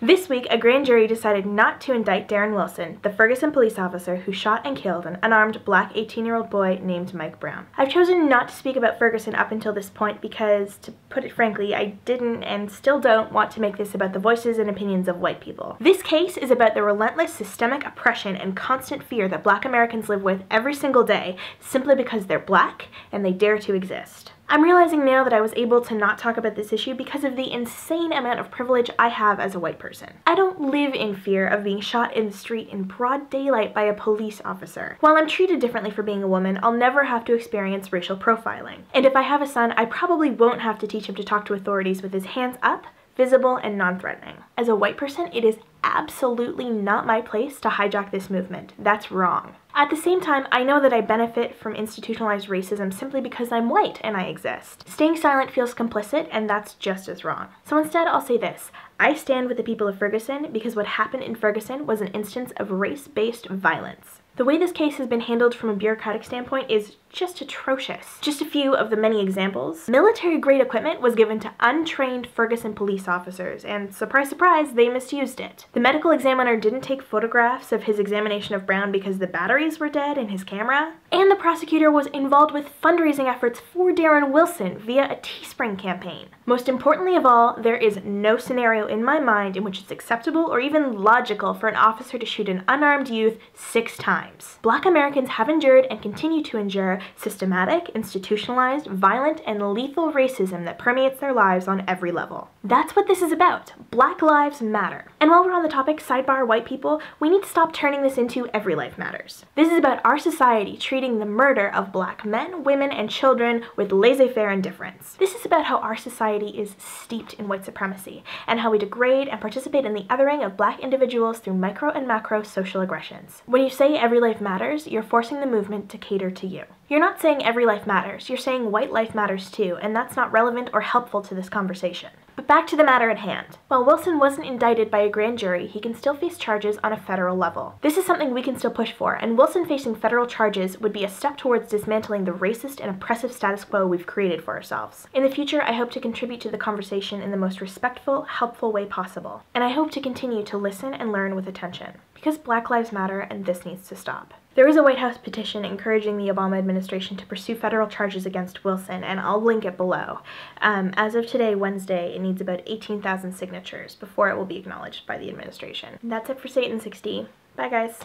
This week, a grand jury decided not to indict Darren Wilson, the Ferguson police officer who shot and killed an unarmed black 18-year-old boy named Mike Brown. I've chosen not to speak about Ferguson up until this point because, to put it frankly, I didn't and still don't want to make this about the voices and opinions of white people. This case is about the relentless systemic oppression and constant fear that black Americans live with every single day simply because they're black and they dare to exist. I'm realizing now that I was able to not talk about this issue because of the insane amount of privilege I have as a white person. I don't live in fear of being shot in the street in broad daylight by a police officer. While I'm treated differently for being a woman, I'll never have to experience racial profiling. And if I have a son, I probably won't have to teach him to talk to authorities with his hands up, visible, and non-threatening. As a white person, it is absolutely not my place to hijack this movement. That's wrong. At the same time, I know that I benefit from institutionalized racism simply because I'm white and I exist. Staying silent feels complicit, and that's just as wrong. So instead, I'll say this. I stand with the people of Ferguson because what happened in Ferguson was an instance of race-based violence. The way this case has been handled from a bureaucratic standpoint is just atrocious. Just a few of the many examples. Military-grade equipment was given to untrained Ferguson police officers, and surprise, surprise, they misused it. The medical examiner didn't take photographs of his examination of Brown because the batteries were dead in his camera. And the prosecutor was involved with fundraising efforts for Darren Wilson via a Teespring campaign. Most importantly of all, there is no scenario in my mind in which it's acceptable or even logical for an officer to shoot an unarmed youth 6 times. Black Americans have endured and continue to endure systematic, institutionalized, violent, and lethal racism that permeates their lives on every level. That's what this is about. Black lives matter. And while we're on the topic, sidebar white people, we need to stop turning this into every life matters. This is about our society treating the murder of black men, women, and children with laissez-faire indifference. This is about how our society is steeped in white supremacy, and how we degrade and participate in the othering of black individuals through micro and macro social aggressions. When you say every life matters, you're forcing the movement to cater to you. You're not saying every life matters, you're saying white life matters too, and that's not relevant or helpful to this conversation. But back to the matter at hand. While Wilson wasn't indicted by a grand jury, he can still face charges on a federal level. This is something we can still push for, and Wilson facing federal charges would be a step towards dismantling the racist and oppressive status quo we've created for ourselves. In the future, I hope to contribute to the conversation in the most respectful, helpful way possible. And I hope to continue to listen and learn with attention. Because Black Lives Matter, and this needs to stop. There is a White House petition encouraging the Obama administration to pursue federal charges against Wilson, and I'll link it below. As of today, Wednesday, it needs about 18,000 signatures before it will be acknowledged by the administration. That's it for Satan 60. Bye, guys.